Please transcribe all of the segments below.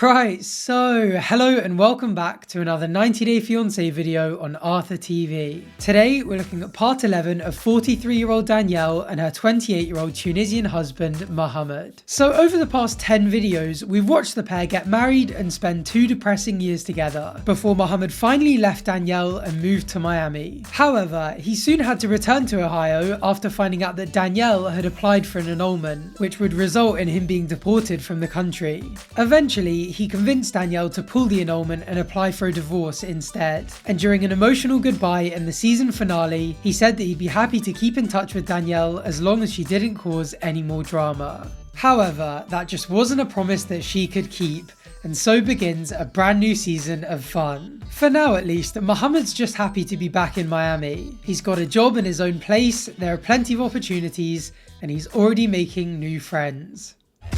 Right, so hello and welcome back to another 90 Day Fiancé video on Arthur TV. Today we're looking at part 11 of 43-year-old Danielle and her 28-year-old Tunisian husband Mohamed. So over the past 10 videos we've watched the pair get married and spend 2 depressing years together before Mohamed finally left Danielle and moved to Miami. However, he soon had to return to Ohio after finding out that Danielle had applied for an annulment, which would result in him being deported from the country. Eventually, he convinced Danielle to pull the annulment and apply for a divorce instead. And during an emotional goodbye in the season finale, he said that he'd be happy to keep in touch with Danielle as long as she didn't cause any more drama. However, that just wasn't a promise that she could keep, and so begins a brand new season of fun. For now at least, Mohamed's just happy to be back in Miami. He's got a job in his own place, there are plenty of opportunities, and he's already making new friends.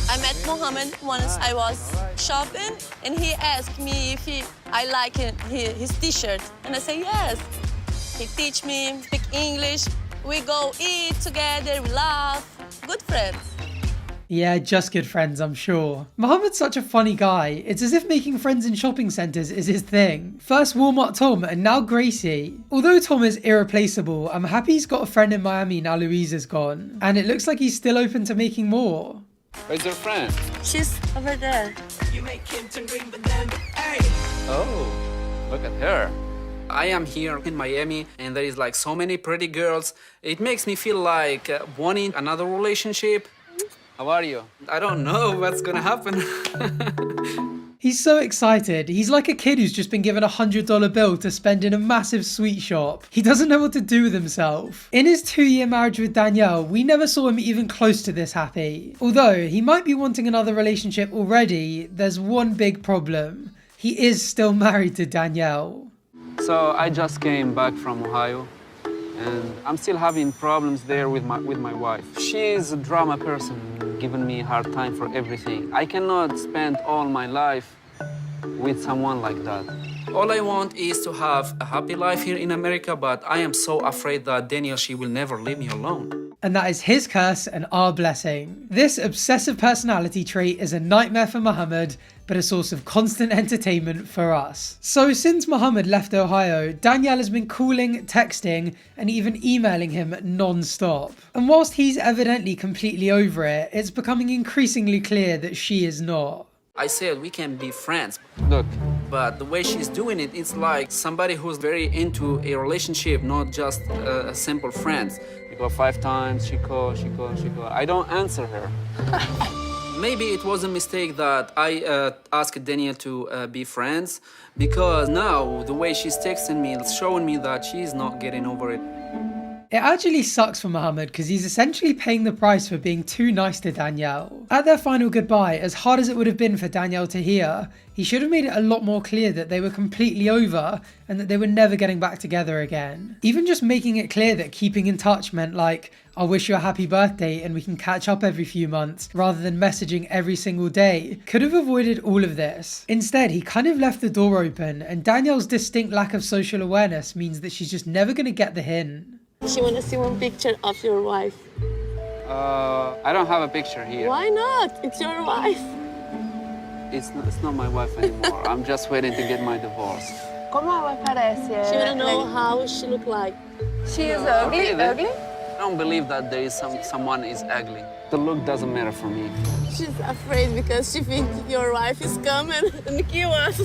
I met Mohamed once I was shopping and he asked me if I like his t-shirt. And I say yes. He teach me, speak English. We go eat together, we laugh. Good friends. Yeah, just good friends, I'm sure. Mohamed's such a funny guy. It's as if making friends in shopping centres is his thing. First Walmart Tom and now Gracie. Although Tom is irreplaceable, I'm happy he's got a friend in Miami now Louise is gone. And it looks like he's still open to making more. Where's your friend? She's over there. Oh, look at her. I am here in Miami and there is like so many pretty girls. It makes me feel like wanting another relationship. How are you? I don't know what's gonna happen. He's so excited. He's like a kid who's just been given $100 bill to spend in a massive sweet shop. He doesn't know what to do with himself. In his 2-year marriage with Danielle, we never saw him even close to this happy. Although he might be wanting another relationship already, there's one big problem. He is still married to Danielle. So I just came back from Ohio and I'm still having problems there with my wife. She's a drama person, giving me a hard time for everything. I cannot spend all my life with someone like that. All I want is to have a happy life here in America, but I am so afraid that Danielle, she will never leave me alone. And that is his curse and our blessing. This obsessive personality trait is a nightmare for Mohamed, but a source of constant entertainment for us. So since Mohamed left Ohio, Danielle has been calling, texting, and even emailing him non-stop. And whilst he's evidently completely over it, it's becoming increasingly clear that she is not. I said we can be friends. Look, but the way she's doing it, it's like somebody who's very into a relationship, not just a simple friend. You go 5 times, she calls. I don't answer her. Maybe it was a mistake that I asked Danielle to be friends, because now the way she's texting me, it's showing me that she's not getting over it. It actually sucks for Mohamed because he's essentially paying the price for being too nice to Danielle. At their final goodbye, as hard as it would have been for Danielle to hear, he should have made it a lot more clear that they were completely over and that they were never getting back together again. Even just making it clear that keeping in touch meant like, I'll wish you a happy birthday and we can catch up every few months, rather than messaging every single day, could have avoided all of this. Instead, he kind of left the door open, and Danielle's distinct lack of social awareness means that she's just never going to get the hint. She want to see one picture of your wife. I don't have a picture here. Why not? It's your wife. It's not my wife anymore. I'm just waiting to get my divorce. Como ela parece? She wanna know how she look like. She is ugly? Ugly? I don't believe that there is someone is ugly. The look doesn't matter for me. She's afraid because she thinks your wife is coming and kill us.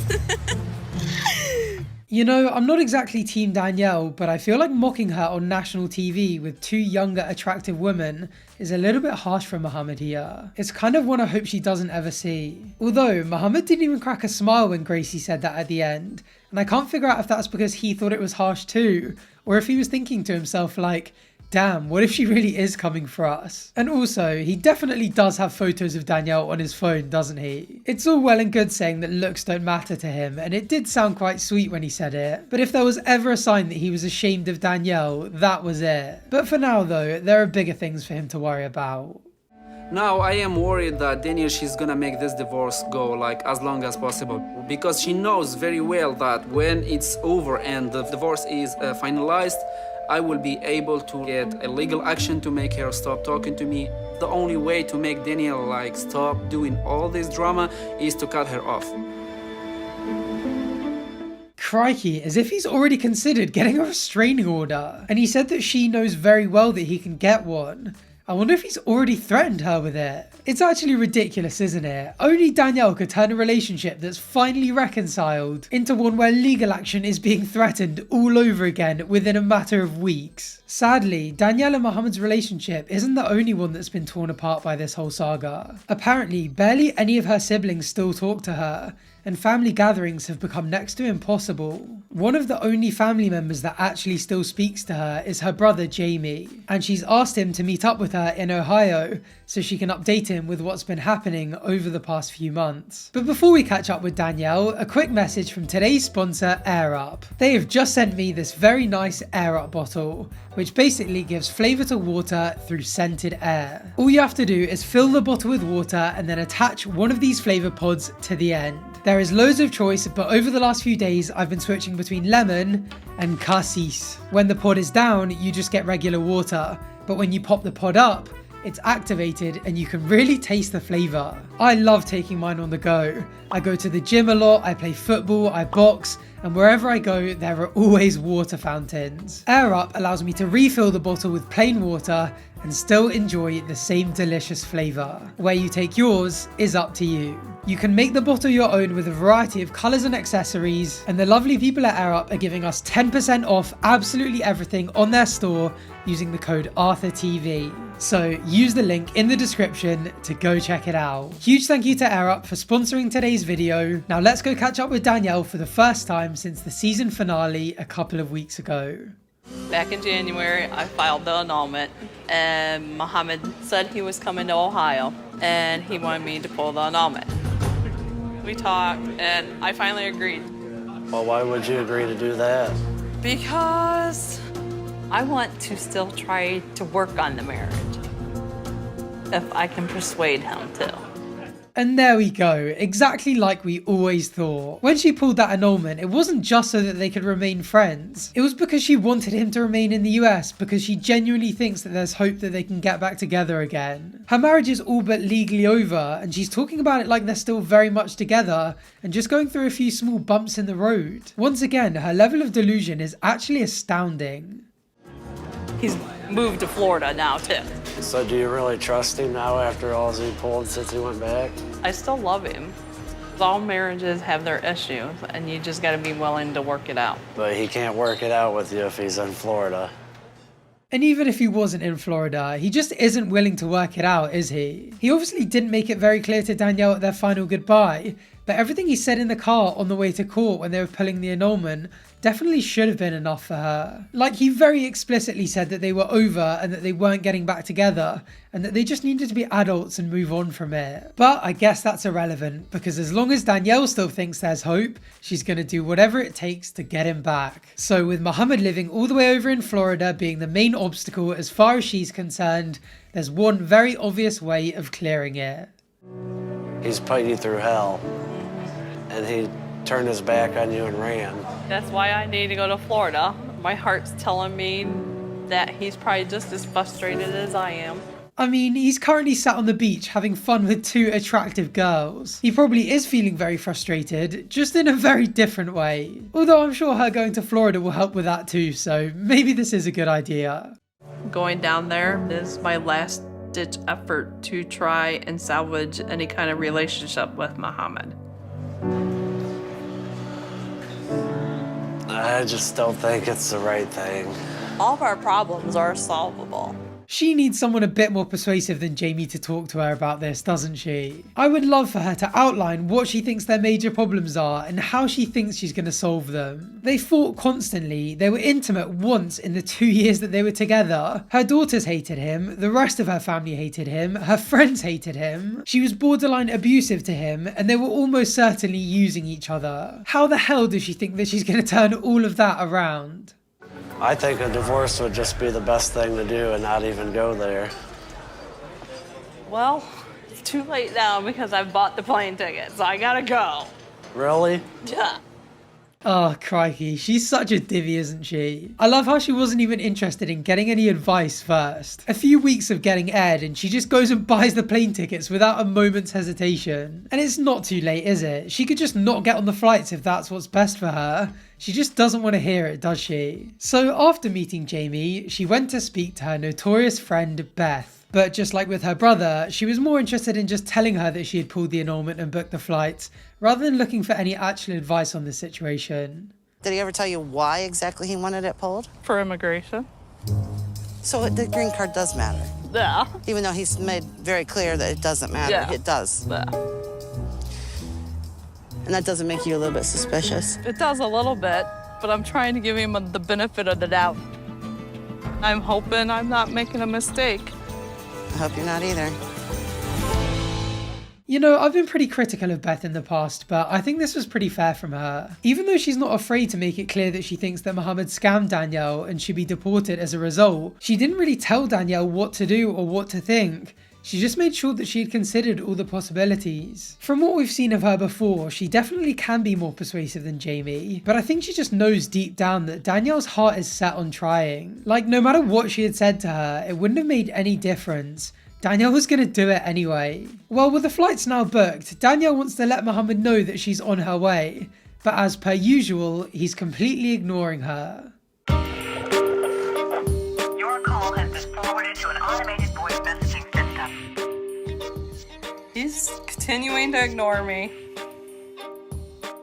You know, I'm not exactly Team Danielle, but I feel like mocking her on national TV with 2 younger, attractive women is a little bit harsh for Mohamed here. It's kind of one I hope she doesn't ever see. Although, Mohamed didn't even crack a smile when Gracie said that at the end, and I can't figure out if that's because he thought it was harsh too, or if he was thinking to himself like, damn, what if she really is coming for us? And also, he definitely does have photos of Danielle on his phone, doesn't he? It's all well and good saying that looks don't matter to him, and it did sound quite sweet when he said it, but if there was ever a sign that he was ashamed of Danielle, that was it. But for now though, there are bigger things for him to worry about. Now I am worried that Danielle, she's gonna make this divorce go like as long as possible, because she knows very well that when it's over and the divorce is finalized, I will be able to get a legal action to make her stop talking to me The only way to make Danielle like stop doing all this drama is to cut her off. Crikey, as if he's already considered getting a restraining order. And he said that she knows very well that he can get one. I wonder if he's already threatened her with it. It's actually ridiculous, isn't it? Only Danielle could turn a relationship that's finally reconciled into one where legal action is being threatened all over again within a matter of weeks. Sadly, Danielle and Mohamed's relationship isn't the only one that's been torn apart by this whole saga. Apparently, barely any of her siblings still talk to her, and family gatherings have become next to impossible. One of the only family members that actually still speaks to her is her brother Jamie, and she's asked him to meet up with her in Ohio so she can update him with what's been happening over the past few months. But before we catch up with Danielle, a quick message from today's sponsor, Air Up. They have just sent me this very nice Air Up bottle, which basically gives flavour to water through scented air. All you have to do is fill the bottle with water and then attach one of these flavour pods to the end. There is loads of choice, but over the last few days I've been switching between lemon and cassis. When the pod is down, you just get regular water, but when you pop the pod up, it's activated and you can really taste the flavour. I love taking mine on the go. I go to the gym a lot, I play football, I box, and wherever I go, there are always water fountains. Air Up allows me to refill the bottle with plain water and still enjoy the same delicious flavour. Where you take yours is up to you. You can make the bottle your own with a variety of colours and accessories, and the lovely people at Air Up are giving us 10% off absolutely everything on their store using the code ArthurTV. So use the link in the description to go check it out. Huge thank you to Air Up for sponsoring today's video. Now let's go catch up with Danielle for the first time since the season finale a couple of weeks ago. Back in January, I filed the annulment, and Mohamed said he was coming to Ohio, and he wanted me to pull the annulment. We talked, and I finally agreed. Well, why would you agree to do that? Because I want to still try to work on the marriage, if I can persuade him to. And there we go, exactly like we always thought. When she pulled that annulment, it wasn't just so that they could remain friends. It was because she wanted him to remain in the US, because she genuinely thinks that there's hope that they can get back together again. Her marriage is all but legally over, and she's talking about it like they're still very much together, and just going through a few small bumps in the road. Once again, her level of delusion is actually astounding. He's moved to Florida now, too. So do you really trust him now after all he pulled since he went back? I still love him. All marriages have their issues, and you just gotta be willing to work it out. But he can't work it out with you if he's in Florida. And even if he wasn't in Florida, he just isn't willing to work it out, is he? He obviously didn't make it very clear to Danielle at their final goodbye, but everything he said in the car on the way to court when they were pulling the annulment definitely should have been enough for her. Like, he very explicitly said that they were over and that they weren't getting back together and that they just needed to be adults and move on from it. But I guess that's irrelevant, because as long as Danielle still thinks there's hope, she's going to do whatever it takes to get him back. So with Mohamed living all the way over in Florida being the main obstacle as far as she's concerned, there's one very obvious way of clearing it. He's put you through hell, and he turned his back on you and ran. That's why I need to go to Florida. My heart's telling me that he's probably just as frustrated as I am. I mean, he's currently sat on the beach having fun with two attractive girls. He probably is feeling very frustrated, just in a very different way. Although I'm sure her going to Florida will help with that too, so maybe this is a good idea. Going down there is my last ditch effort to try and salvage any kind of relationship with Mohamed. I just don't think it's the right thing. All of our problems are solvable. She needs someone a bit more persuasive than Jamie to talk to her about this, doesn't she? I would love for her to outline what she thinks their major problems are and how she thinks she's going to solve them. They fought constantly, they were intimate once in the 2 years that they were together. Her daughters hated him, the rest of her family hated him, her friends hated him. She was borderline abusive to him, and they were almost certainly using each other. How the hell does she think that she's going to turn all of that around? I think a divorce would just be the best thing to do and not even go there. Well, it's too late now because I've bought the plane ticket, so I gotta go. Really? Yeah. Oh, crikey, she's such a divvy, isn't she? I love how she wasn't even interested in getting any advice first. A few weeks of getting aired and she just goes and buys the plane tickets without a moment's hesitation. And it's not too late, is it? She could just not get on the flights if that's what's best for her. She just doesn't want to hear it, does she? So after meeting Jamie, she went to speak to her notorious friend, Beth. But just like with her brother, she was more interested in just telling her that she had pulled the annulment and booked the flights, rather than looking for any actual advice on the situation. Did he ever tell you why exactly he wanted it pulled? For immigration. So the green card does matter? Yeah. Even though he's made very clear that it doesn't matter, Yeah. it does. Yeah. And that doesn't make you a little bit suspicious? It does a little bit, but I'm trying to give him the benefit of the doubt. I'm hoping I'm not making a mistake. I hope you're not either. You know, I've been pretty critical of Beth in the past, but I think this was pretty fair from her. Even though she's not afraid to make it clear that she thinks that Mohamed scammed Danielle and should be deported as a result, she didn't really tell Danielle what to do or what to think. She just made sure that she had considered all the possibilities. From what we've seen of her before, she definitely can be more persuasive than Jamie, but I think she just knows deep down that Danielle's heart is set on trying. Like, no matter what she had said to her, it wouldn't have made any difference. Danielle was going to do it anyway. Well, with the flights now booked, Danielle wants to let Mohamed know that she's on her way, but as per usual, he's completely ignoring her. Your call has been forwarded to an automated voice messaging system. He's continuing to ignore me.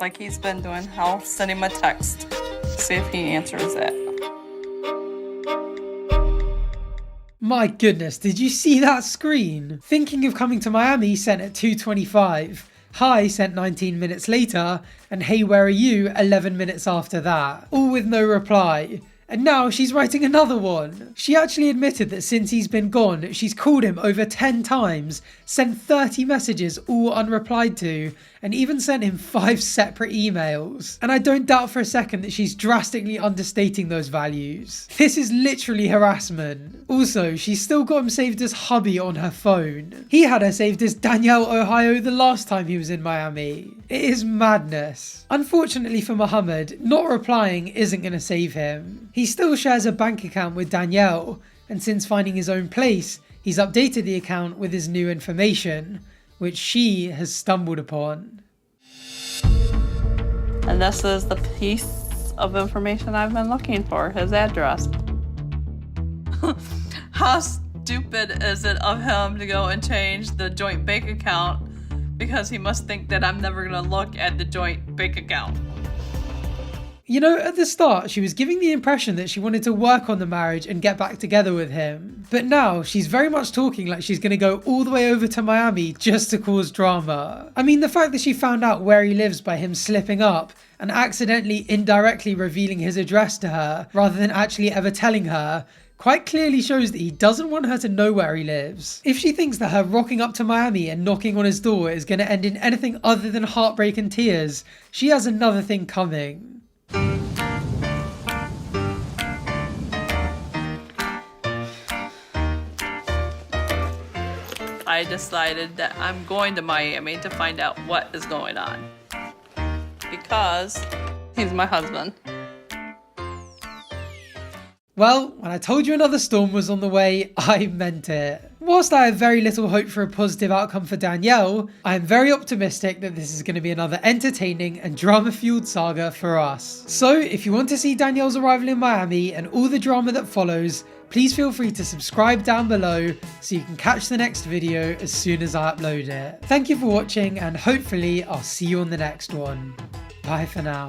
Like he's been doing. I'll send him a text. See if he answers it. My goodness, did you see that screen? Thinking of coming to Miami sent at 2:25. Hi sent 19 minutes later, and hey where are you 11 minutes after that. All with no reply. And now she's writing another one. She actually admitted that since he's been gone, she's called him over 10 times, sent 30 messages all unreplied to, and even sent him 5 separate emails. And I don't doubt for a second that she's drastically understating those values. This is literally harassment. Also, she's still got him saved as hubby on her phone. He had her saved as Danielle, Ohio the last time he was in Miami. It is madness. Unfortunately for Mohamed, not replying isn't going to save him. He still shares a bank account with Danielle, and since finding his own place, he's updated the account with his new information, which she has stumbled upon. And this is the piece of information I've been looking for, his address. How stupid is it of him to go and change the joint bank account because he must think that I'm never gonna look at the joint bank account. You know, at the start, she was giving the impression that she wanted to work on the marriage and get back together with him. But now, she's very much talking like she's going to go all the way over to Miami just to cause drama. I mean, the fact that she found out where he lives by him slipping up and accidentally indirectly revealing his address to her, rather than actually ever telling her, quite clearly shows that he doesn't want her to know where he lives. If she thinks that her rocking up to Miami and knocking on his door is going to end in anything other than heartbreak and tears, she has another thing coming. I decided that I'm going to Miami to find out what is going on. Because he's my husband. Well, when I told you another storm was on the way, I meant it. Whilst I have very little hope for a positive outcome for Danielle, I am very optimistic that this is going to be another entertaining and drama-fueled saga for us. So, if you want to see Danielle's arrival in Miami and all the drama that follows, please feel free to subscribe down below so you can catch the next video as soon as I upload it. Thank you for watching, and hopefully I'll see you on the next one. Bye for now.